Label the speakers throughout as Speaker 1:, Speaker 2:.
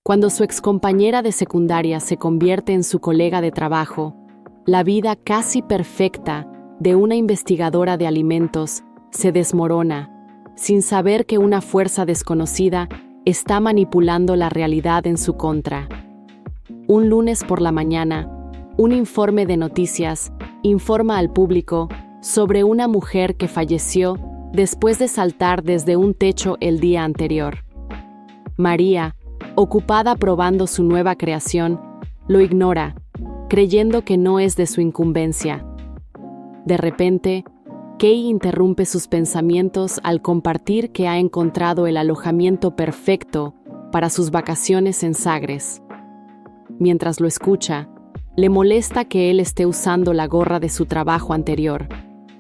Speaker 1: Cuando su excompañera de secundaria se convierte en su colega de trabajo, la vida casi perfecta de una investigadora de alimentos se desmorona, sin saber que una fuerza desconocida está manipulando la realidad en su contra. Un lunes por la mañana, un informe de noticias informa al público sobre una mujer que falleció después de saltar desde un techo el día anterior. María, ocupada probando su nueva creación, lo ignora, creyendo que no es de su incumbencia. De repente, Kay interrumpe sus pensamientos al compartir que ha encontrado el alojamiento perfecto para sus vacaciones en Sagres. Mientras lo escucha, le molesta que él esté usando la gorra de su trabajo anterior,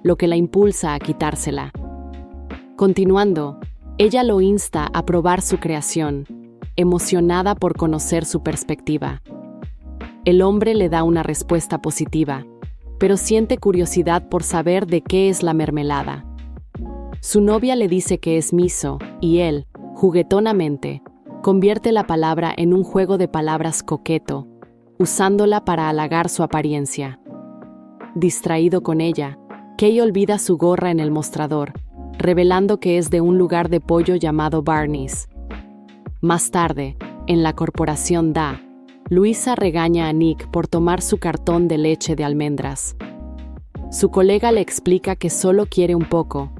Speaker 1: lo que la impulsa a quitársela. Continuando, ella lo insta a probar su creación, emocionada por conocer su perspectiva. El hombre le da una respuesta positiva, pero siente curiosidad por saber de qué es la mermelada. Su novia le dice que es miso, y él, juguetonamente, convierte la palabra en un juego de palabras coqueto, usándola para halagar su apariencia. Distraído con ella, Kay olvida su gorra en el mostrador, revelando que es de un lugar de pollo llamado Barney's. Más tarde, en la corporación Da, Luisa regaña a Nick por tomar su cartón de leche de almendras. Su colega le explica que solo quiere un poco,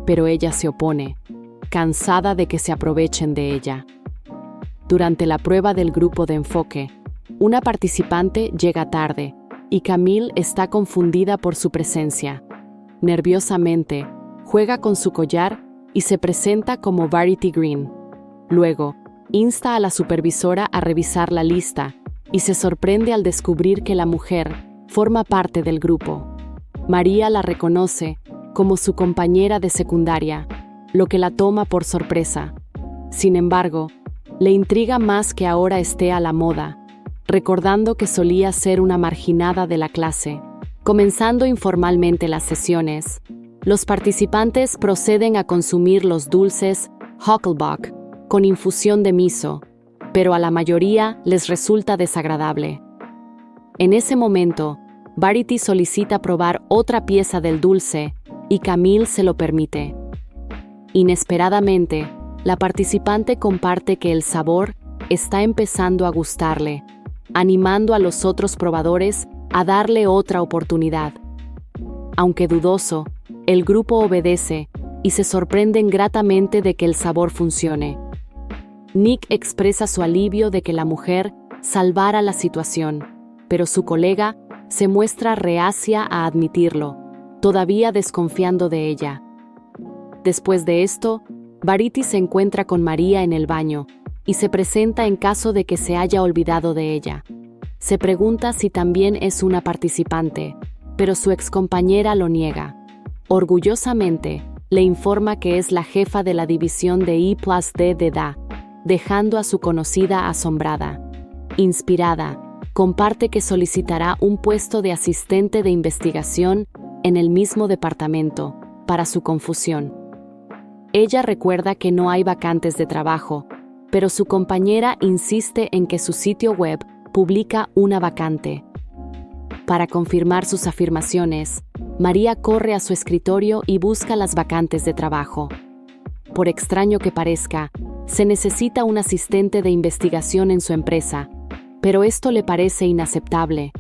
Speaker 1: pero ella se opone, cansada de que se aprovechen de ella. Durante la prueba del grupo de enfoque, una participante llega tarde y Camille está confundida por su presencia. Nerviosamente, juega con su collar y se presenta como Verity Green. Luego, insta a la supervisora a revisar la lista y se sorprende al descubrir que la mujer forma parte del grupo. María la reconoce como su compañera de secundaria, lo que la toma por sorpresa. Sin embargo, le intriga más que ahora esté a la moda, recordando que solía ser una marginada de la clase. Comenzando informalmente las sesiones, los participantes proceden a consumir los dulces Hucklebuck con infusión de miso, pero a la mayoría les resulta desagradable. En ese momento, Verity solicita probar otra pieza del dulce y Camille se lo permite. Inesperadamente, la participante comparte que el sabor está empezando a gustarle, animando a los otros probadores a darle otra oportunidad. Aunque dudoso, el grupo obedece y se sorprenden gratamente de que el sabor funcione. Nick expresa su alivio de que la mujer salvara la situación, pero su colega se muestra reacia a admitirlo, todavía desconfiando de ella. Después de esto, Verity se encuentra con María en el baño y se presenta en caso de que se haya olvidado de ella. Se pregunta si también es una participante, pero su excompañera lo niega. Orgullosamente, le informa que es la jefa de la división de I+D de DA, dejando a su conocida asombrada. Inspirada, comparte que solicitará un puesto de asistente de investigación en el mismo departamento, para su confusión. Ella recuerda que no hay vacantes de trabajo, pero su compañera insiste en que su sitio web publica una vacante. Para confirmar sus afirmaciones, María corre a su escritorio y busca las vacantes de trabajo. Por extraño que parezca, se necesita un asistente de investigación en su empresa, pero esto le parece inaceptable.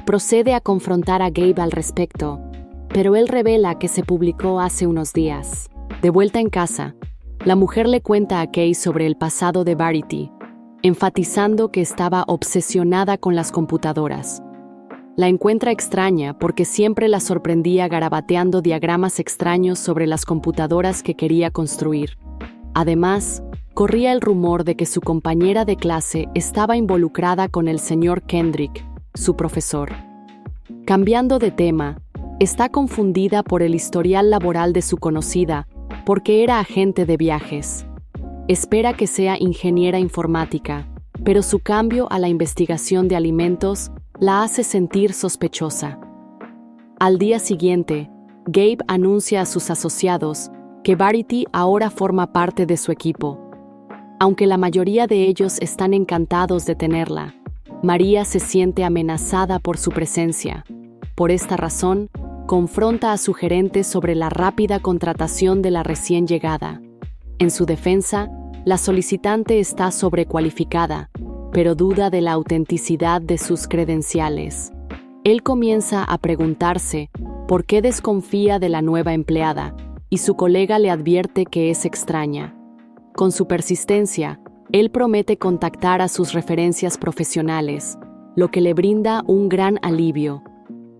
Speaker 1: Procede a confrontar a Gabe al respecto, pero él revela que se publicó hace unos días. De vuelta en casa, la mujer le cuenta a Kay sobre el pasado de Verity, enfatizando que estaba obsesionada con las computadoras. La encuentra extraña porque siempre la sorprendía garabateando diagramas extraños sobre las computadoras que quería construir. Además, corría el rumor de que su compañera de clase estaba involucrada con el señor Kendrick, su profesor. Cambiando de tema, está confundida por el historial laboral de su conocida, porque era agente de viajes. Espera que sea ingeniera informática, pero su cambio a la investigación de alimentos la hace sentir sospechosa. Al día siguiente, Gabe anuncia a sus asociados que Verity ahora forma parte de su equipo. Aunque la mayoría de ellos están encantados de tenerla, María se siente amenazada por su presencia. Por esta razón, confronta a su gerente sobre la rápida contratación de la recién llegada. En su defensa, la solicitante está sobrecualificada, pero duda de la autenticidad de sus credenciales. Él comienza a preguntarse por qué desconfía de la nueva empleada, y su colega le advierte que es extraña. Con su persistencia, él promete contactar a sus referencias profesionales, lo que le brinda un gran alivio.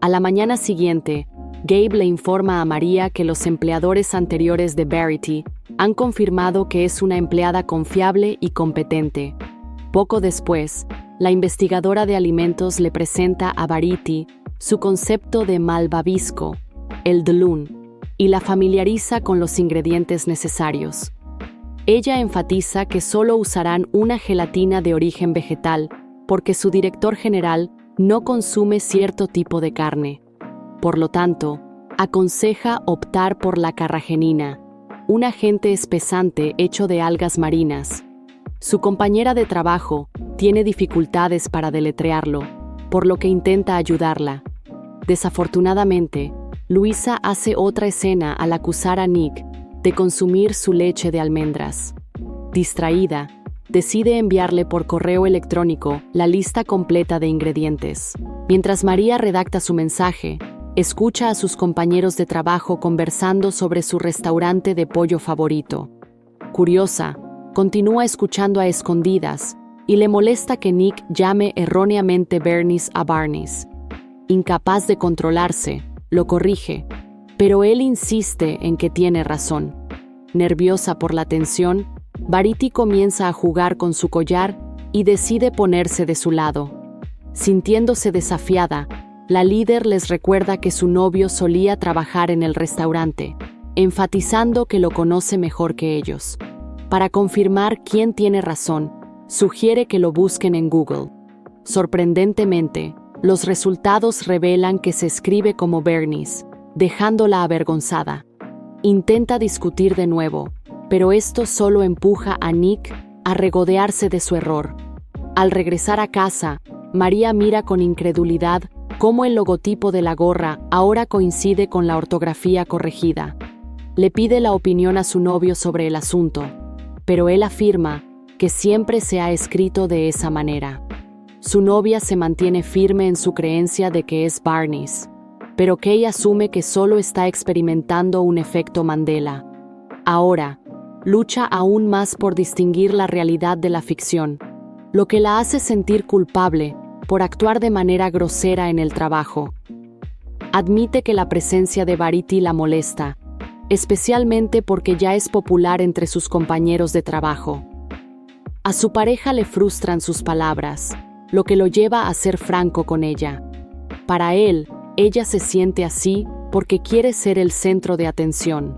Speaker 1: A la mañana siguiente, Gabe le informa a María que los empleadores anteriores de Verity han confirmado que es una empleada confiable y competente. Poco después, la investigadora de alimentos le presenta a Verity su concepto de malvavisco, el Dloon, y la familiariza con los ingredientes necesarios. Ella enfatiza que solo usarán una gelatina de origen vegetal porque su director general no consume cierto tipo de carne. Por lo tanto, aconseja optar por la carragenina, un agente espesante hecho de algas marinas. Su compañera de trabajo tiene dificultades para deletrearlo, por lo que intenta ayudarla. Desafortunadamente, Luisa hace otra escena al acusar a Nick de consumir su leche de almendras. Distraída, decide enviarle por correo electrónico la lista completa de ingredientes. Mientras María redacta su mensaje, escucha a sus compañeros de trabajo conversando sobre su restaurante de pollo favorito. Curiosa, continúa escuchando a escondidas y le molesta que Nick llame erróneamente Bernice a Barnes. Incapaz de controlarse, lo corrige, pero él insiste en que tiene razón. Nerviosa por la tensión, Verity comienza a jugar con su collar y decide ponerse de su lado. Sintiéndose desafiada, la líder les recuerda que su novio solía trabajar en el restaurante, enfatizando que lo conoce mejor que ellos. Para confirmar quién tiene razón, sugiere que lo busquen en Google. Sorprendentemente, los resultados revelan que se escribe como Bernice, dejándola avergonzada. Intenta discutir de nuevo, pero esto solo empuja a Nick a regodearse de su error. Al regresar a casa, María mira con incredulidad cómo el logotipo de la gorra ahora coincide con la ortografía corregida. Le pide la opinión a su novio sobre el asunto, pero él afirma que siempre se ha escrito de esa manera. Su novia se mantiene firme en su creencia de que es Barnes, pero Kay asume que solo está experimentando un efecto Mandela. Ahora, lucha aún más por distinguir la realidad de la ficción, lo que la hace sentir culpable por actuar de manera grosera en el trabajo. Admite que la presencia de Verity la molesta, especialmente porque ya es popular entre sus compañeros de trabajo. A su pareja le frustran sus palabras, lo que lo lleva a ser franco con ella. Para él, ella se siente así porque quiere ser el centro de atención.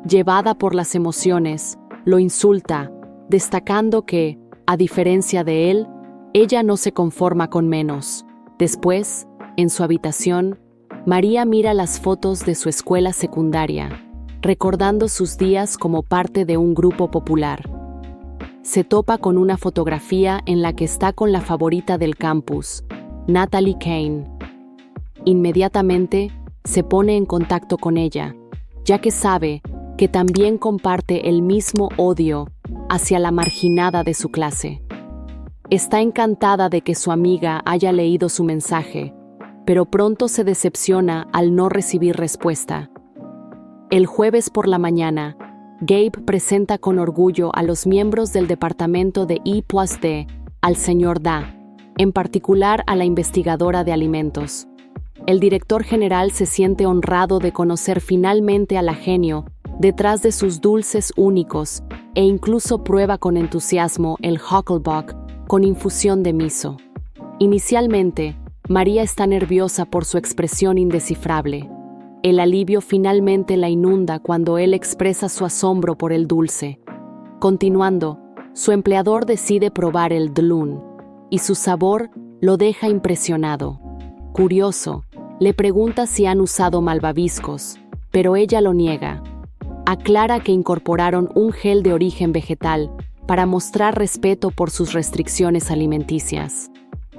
Speaker 1: Llevada por las emociones, lo insulta, destacando que, a diferencia de él, ella no se conforma con menos. Después, en su habitación, María mira las fotos de su escuela secundaria, recordando sus días como parte de un grupo popular. Se topa con una fotografía en la que está con la favorita del campus, Natalie Kane. Inmediatamente, se pone en contacto con ella, ya que sabe que también comparte el mismo odio hacia la marginada de su clase. Está encantada de que su amiga haya leído su mensaje, pero pronto se decepciona al no recibir respuesta. El jueves por la mañana, Gabe presenta con orgullo a los miembros del departamento de I+D al señor Da, en particular a la investigadora de alimentos. El director general se siente honrado de conocer finalmente a la genio detrás de sus dulces únicos e incluso prueba con entusiasmo el Hucklebuck con infusión de miso. Inicialmente, María está nerviosa por su expresión indescifrable. El alivio finalmente la inunda cuando él expresa su asombro por el dulce. Continuando, su empleador decide probar el Dloon, y su sabor lo deja impresionado. Curioso, le pregunta si han usado malvaviscos, pero ella lo niega. Aclara que incorporaron un gel de origen vegetal para mostrar respeto por sus restricciones alimenticias.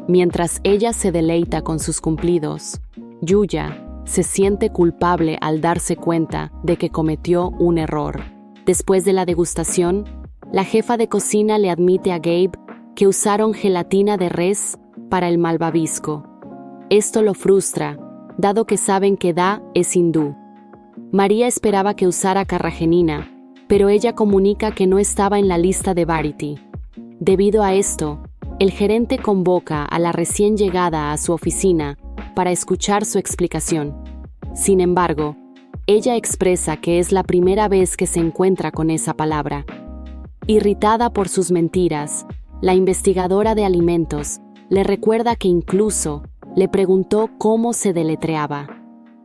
Speaker 1: Mientras ella se deleita con sus cumplidos, Yuya se siente culpable al darse cuenta de que cometió un error. Después de la degustación, la jefa de cocina le admite a Gabe que usaron gelatina de res para el malvavisco. Esto lo frustra, dado que saben que Da es hindú. María esperaba que usara carragenina, pero ella comunica que no estaba en la lista de Verity. Debido a esto, el gerente convoca a la recién llegada a su oficina para escuchar su explicación. Sin embargo, ella expresa que es la primera vez que se encuentra con esa palabra. Irritada por sus mentiras, la investigadora de alimentos le recuerda que incluso le preguntó cómo se deletreaba.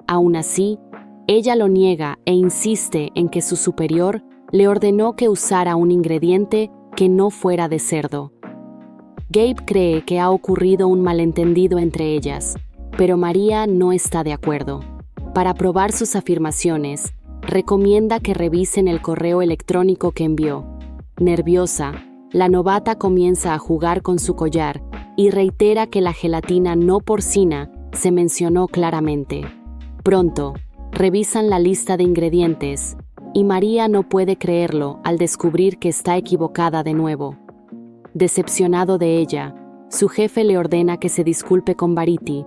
Speaker 1: Aún así, ella lo niega e insiste en que su superior le ordenó que usara un ingrediente que no fuera de cerdo. Gabe cree que ha ocurrido un malentendido entre ellas, pero María no está de acuerdo. Para probar sus afirmaciones, recomienda que revisen el correo electrónico que envió. Nerviosa, la novata comienza a jugar con su collar y reitera que la gelatina no porcina se mencionó claramente. Pronto, revisan la lista de ingredientes y María no puede creerlo al descubrir que está equivocada de nuevo. Decepcionado de ella, su jefe le ordena que se disculpe con Verity,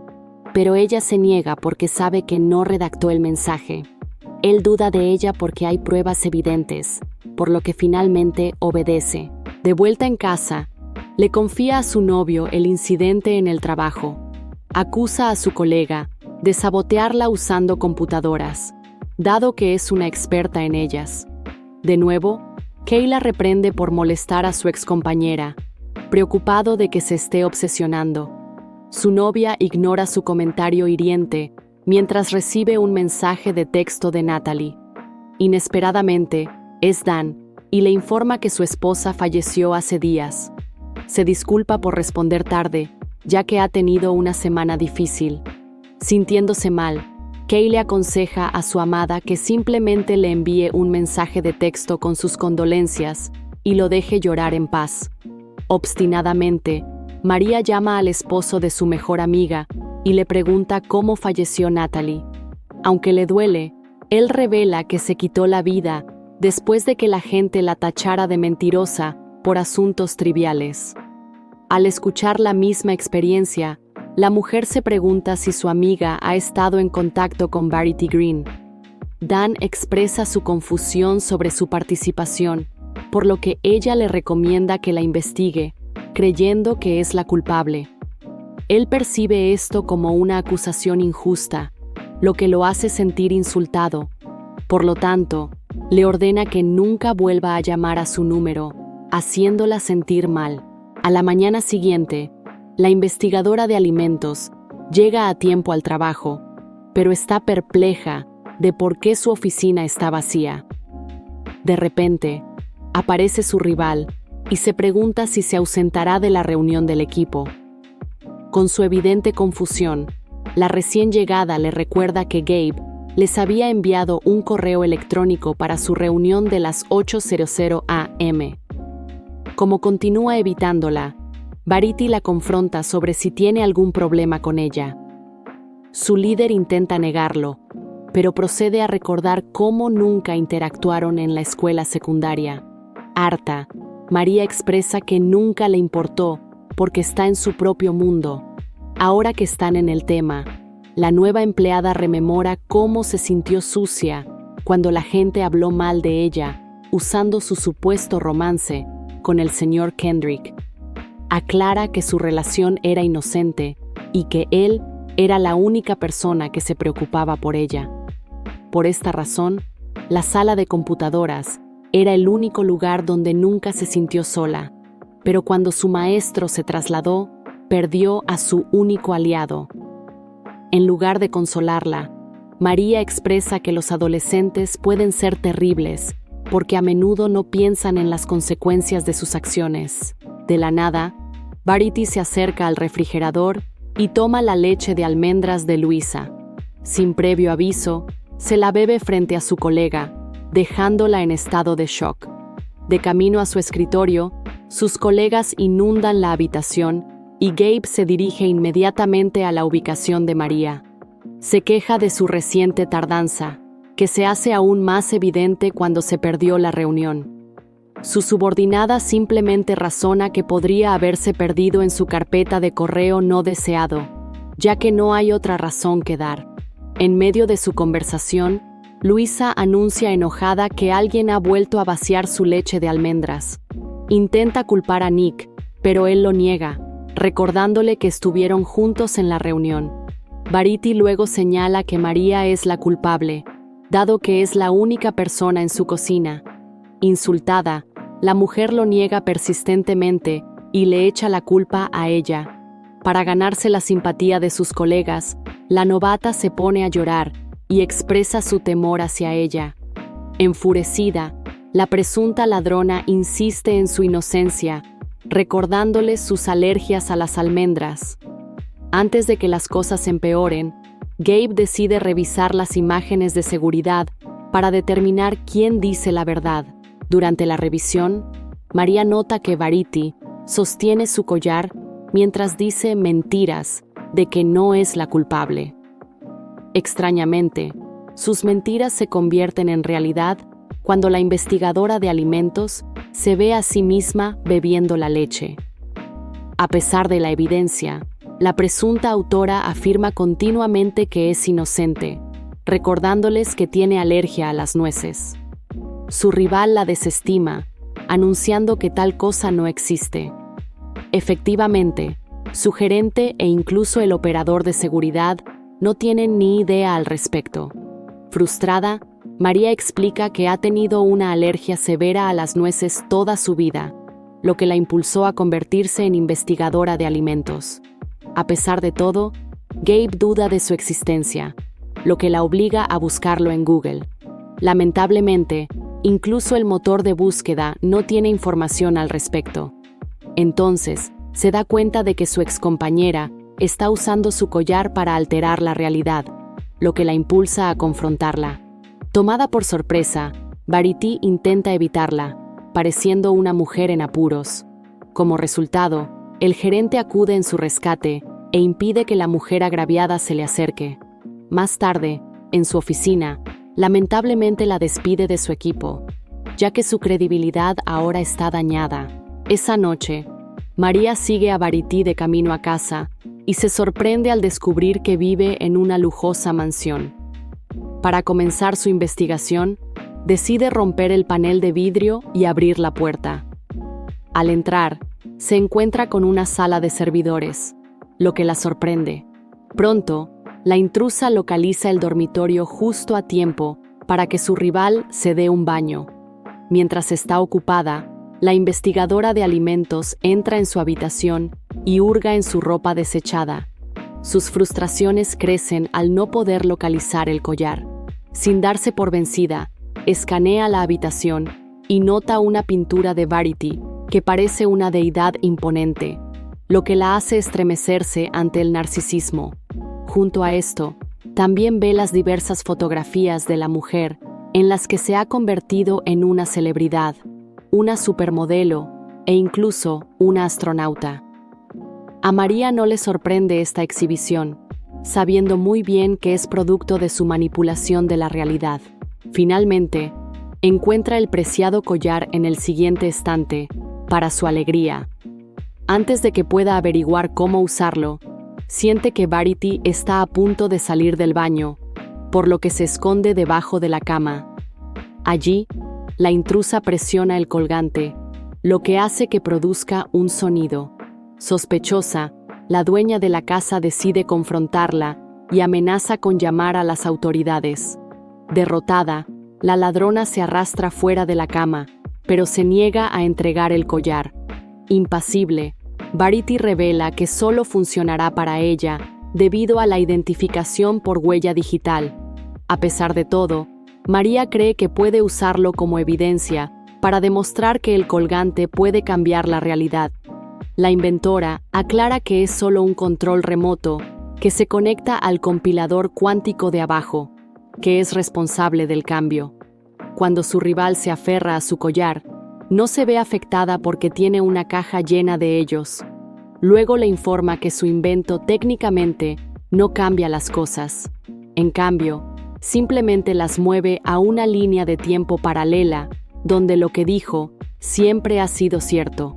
Speaker 1: pero ella se niega porque sabe que no redactó el mensaje. Él duda de ella porque hay pruebas evidentes, por lo que finalmente obedece. De vuelta en casa, le confía a su novio el incidente en el trabajo. Acusa a su colega de sabotearla usando computadoras, dado que es una experta en ellas. De nuevo, Kay la reprende por molestar a su excompañera, preocupado de que se esté obsesionando. Su novia ignora su comentario hiriente mientras recibe un mensaje de texto de Natalie. Inesperadamente, es Dan y le informa que su esposa falleció hace días. Se disculpa por responder tarde, ya que ha tenido una semana difícil. Sintiéndose mal, Kay le aconseja a su amada que simplemente le envíe un mensaje de texto con sus condolencias y lo deje llorar en paz. Obstinadamente, María llama al esposo de su mejor amiga y le pregunta cómo falleció Natalie. Aunque le duele, él revela que se quitó la vida después de que la gente la tachara de mentirosa por asuntos triviales. Al escuchar la misma experiencia, la mujer se pregunta si su amiga ha estado en contacto con Verity Green. Dan expresa su confusión sobre su participación, por lo que ella le recomienda que la investigue, creyendo que es la culpable. Él percibe esto como una acusación injusta, lo que lo hace sentir insultado. Por lo tanto, le ordena que nunca vuelva a llamar a su número, haciéndola sentir mal. A la mañana siguiente, la investigadora de alimentos llega a tiempo al trabajo, pero está perpleja de por qué su oficina está vacía. De repente, aparece su rival y se pregunta si se ausentará de la reunión del equipo. Con su evidente confusión, la recién llegada le recuerda que Gabe les había enviado un correo electrónico para su reunión de las 8:00 a.m. Como continúa evitándola, Verity la confronta sobre si tiene algún problema con ella. Su líder intenta negarlo, pero procede a recordar cómo nunca interactuaron en la escuela secundaria. Harta, María expresa que nunca le importó porque está en su propio mundo. Ahora que están en el tema, la nueva empleada rememora cómo se sintió sucia cuando la gente habló mal de ella, usando su supuesto romance con el señor Kendrick. Aclara que su relación era inocente y que él era la única persona que se preocupaba por ella. Por esta razón, la sala de computadoras era el único lugar donde nunca se sintió sola, pero cuando su maestro se trasladó, perdió a su único aliado. En lugar de consolarla, María expresa que los adolescentes pueden ser terribles porque a menudo no piensan en las consecuencias de sus acciones. De la nada, Verity se acerca al refrigerador y toma la leche de almendras de Luisa. Sin previo aviso, se la bebe frente a su colega, dejándola en estado de shock. De camino a su escritorio, sus colegas inundan la habitación y Gabe se dirige inmediatamente a la ubicación de María. Se queja de su reciente tardanza, que se hace aún más evidente cuando se perdió la reunión. Su subordinada simplemente razona que podría haberse perdido en su carpeta de correo no deseado, ya que no hay otra razón que dar. En medio de su conversación, Luisa anuncia enojada que alguien ha vuelto a vaciar su leche de almendras. Intenta culpar a Nick, pero él lo niega, recordándole que estuvieron juntos en la reunión. Verity luego señala que María es la culpable, dado que es la única persona en su cocina. Insultada, la mujer lo niega persistentemente y le echa la culpa a ella. Para ganarse la simpatía de sus colegas, la novata se pone a llorar y expresa su temor hacia ella. Enfurecida, la presunta ladrona insiste en su inocencia, recordándole sus alergias a las almendras. Antes de que las cosas empeoren, Gabe decide revisar las imágenes de seguridad para determinar quién dice la verdad. Durante la revisión, María nota que Verity sostiene su collar mientras dice mentiras de que no es la culpable. Extrañamente, sus mentiras se convierten en realidad cuando la investigadora de alimentos se ve a sí misma bebiendo la leche. A pesar de la evidencia, la presunta autora afirma continuamente que es inocente, recordándoles que tiene alergia a las nueces. Su rival la desestima, anunciando que tal cosa no existe. Efectivamente, su gerente e incluso el operador de seguridad no tienen ni idea al respecto. Frustrada, María explica que ha tenido una alergia severa a las nueces toda su vida, lo que la impulsó a convertirse en investigadora de alimentos. A pesar de todo, Gabe duda de su existencia, lo que la obliga a buscarlo en Google. Lamentablemente, incluso el motor de búsqueda no tiene información al respecto. Entonces, se da cuenta de que su excompañera está usando su collar para alterar la realidad, lo que la impulsa a confrontarla. Tomada por sorpresa, Verity intenta evitarla, pareciendo una mujer en apuros. Como resultado, el gerente acude en su rescate e impide que la mujer agraviada se le acerque. Más tarde, en su oficina, lamentablemente la despide de su equipo, ya que su credibilidad ahora está dañada. Esa noche, María sigue a Verity de camino a casa y se sorprende al descubrir que vive en una lujosa mansión. Para comenzar su investigación, decide romper el panel de vidrio y abrir la puerta. Al entrar, se encuentra con una sala de servidores, lo que la sorprende. Pronto, la intrusa localiza el dormitorio justo a tiempo para que su rival se dé un baño. Mientras está ocupada, la investigadora de alimentos entra en su habitación y hurga en su ropa desechada. Sus frustraciones crecen al no poder localizar el collar. Sin darse por vencida, escanea la habitación y nota una pintura de Verity que parece una deidad imponente, lo que la hace estremecerse ante el narcisismo. Junto a esto, también ve las diversas fotografías de la mujer en las que se ha convertido en una celebridad, una supermodelo e incluso una astronauta. A María no le sorprende esta exhibición, sabiendo muy bien que es producto de su manipulación de la realidad. Finalmente, encuentra el preciado collar en el siguiente estante, para su alegría. Antes de que pueda averiguar cómo usarlo, siente que Verity está a punto de salir del baño, por lo que se esconde debajo de la cama. Allí, la intrusa presiona el colgante, lo que hace que produzca un sonido. Sospechosa, la dueña de la casa decide confrontarla y amenaza con llamar a las autoridades. Derrotada, la ladrona se arrastra fuera de la cama, pero se niega a entregar el collar. Impasible, Verity revela que solo funcionará para ella debido a la identificación por huella digital. A pesar de todo, María cree que puede usarlo como evidencia para demostrar que el colgante puede cambiar la realidad. La inventora aclara que es solo un control remoto que se conecta al compilador cuántico de abajo, que es responsable del cambio. Cuando su rival se aferra a su collar, No se ve afectada porque tiene una caja llena de ellos. Luego le informa que su invento técnicamente no cambia las cosas. En cambio, simplemente las mueve a una línea de tiempo paralela donde lo que dijo siempre ha sido cierto.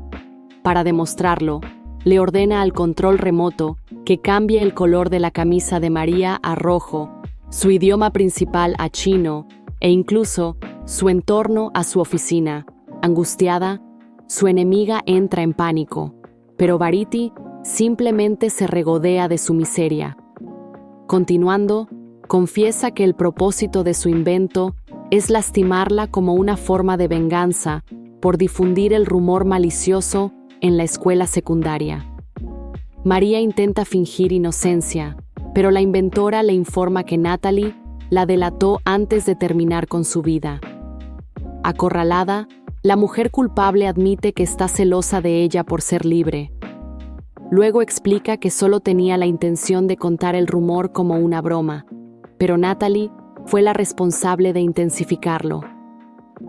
Speaker 1: Para demostrarlo, le ordena al control remoto que cambie el color de la camisa de María a rojo, su idioma principal a chino e incluso su entorno a su oficina. Angustiada, su enemiga entra en pánico, pero Verity simplemente se regodea de su miseria. Continuando, confiesa que el propósito de su invento es lastimarla como una forma de venganza por difundir el rumor malicioso en la escuela secundaria. María intenta fingir inocencia, pero la inventora le informa que Natalie la delató antes de terminar con su vida. Acorralada, la mujer culpable admite que está celosa de ella por ser libre. Luego explica que solo tenía la intención de contar el rumor como una broma, pero Natalie fue la responsable de intensificarlo.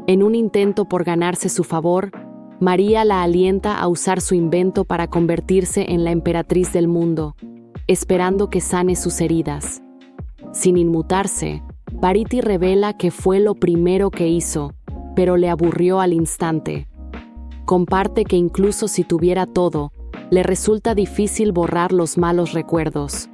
Speaker 1: En un intento por ganarse su favor, María la alienta a usar su invento para convertirse en la emperatriz del mundo, esperando que sane sus heridas. Sin inmutarse, Verity revela que fue lo primero que hizo, pero le aburrió al instante. Comparte que incluso si tuviera todo, le resulta difícil borrar los malos recuerdos.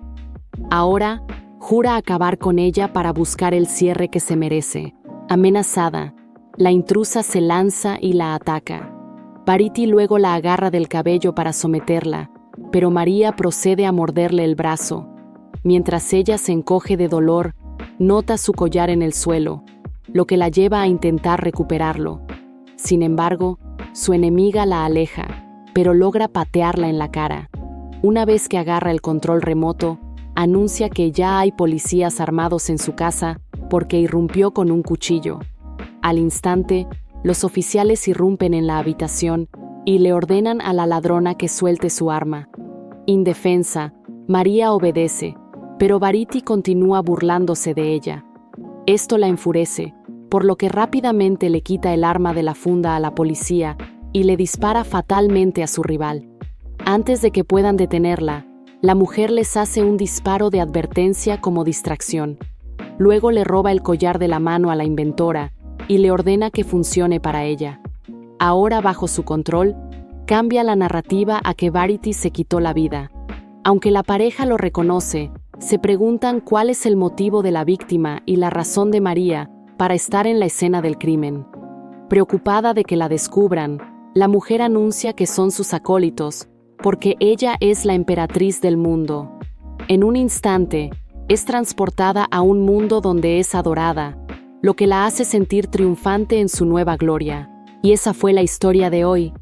Speaker 1: Ahora, jura acabar con ella para buscar el cierre que se merece. Amenazada, la intrusa se lanza y la ataca. Verity luego la agarra del cabello para someterla, pero María procede a morderle el brazo. Mientras ella se encoge de dolor, nota su collar en el suelo, lo que la lleva a intentar recuperarlo. Sin embargo, su enemiga la aleja, pero logra patearla en la cara. Una vez que agarra el control remoto, anuncia que ya hay policías armados en su casa porque irrumpió con un cuchillo. Al instante, los oficiales irrumpen en la habitación y le ordenan a la ladrona que suelte su arma. Indefensa, María obedece, pero Verity continúa burlándose de ella. Esto la enfurece, por lo que rápidamente le quita el arma de la funda a la policía y le dispara fatalmente a su rival. Antes de que puedan detenerla, la mujer les hace un disparo de advertencia como distracción. Luego le roba el collar de la mano a la inventora y le ordena que funcione para ella. Ahora bajo su control, cambia la narrativa a que Verity se quitó la vida. Aunque la pareja lo reconoce, se preguntan cuál es el motivo de la víctima y la razón de María para estar en la escena del crimen. Preocupada de que la descubran, la mujer anuncia que son sus acólitos, porque ella es la emperatriz del mundo. En un instante, es transportada a un mundo donde es adorada, lo que la hace sentir triunfante en su nueva gloria. Y esa fue la historia de hoy.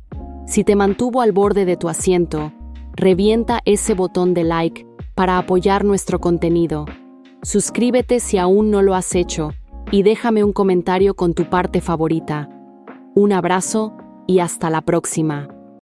Speaker 1: Si te mantuvo al borde de tu asiento, revienta ese botón de like para apoyar nuestro contenido. Suscríbete si aún no lo has hecho y déjame un comentario con tu parte favorita. Un abrazo y hasta la próxima.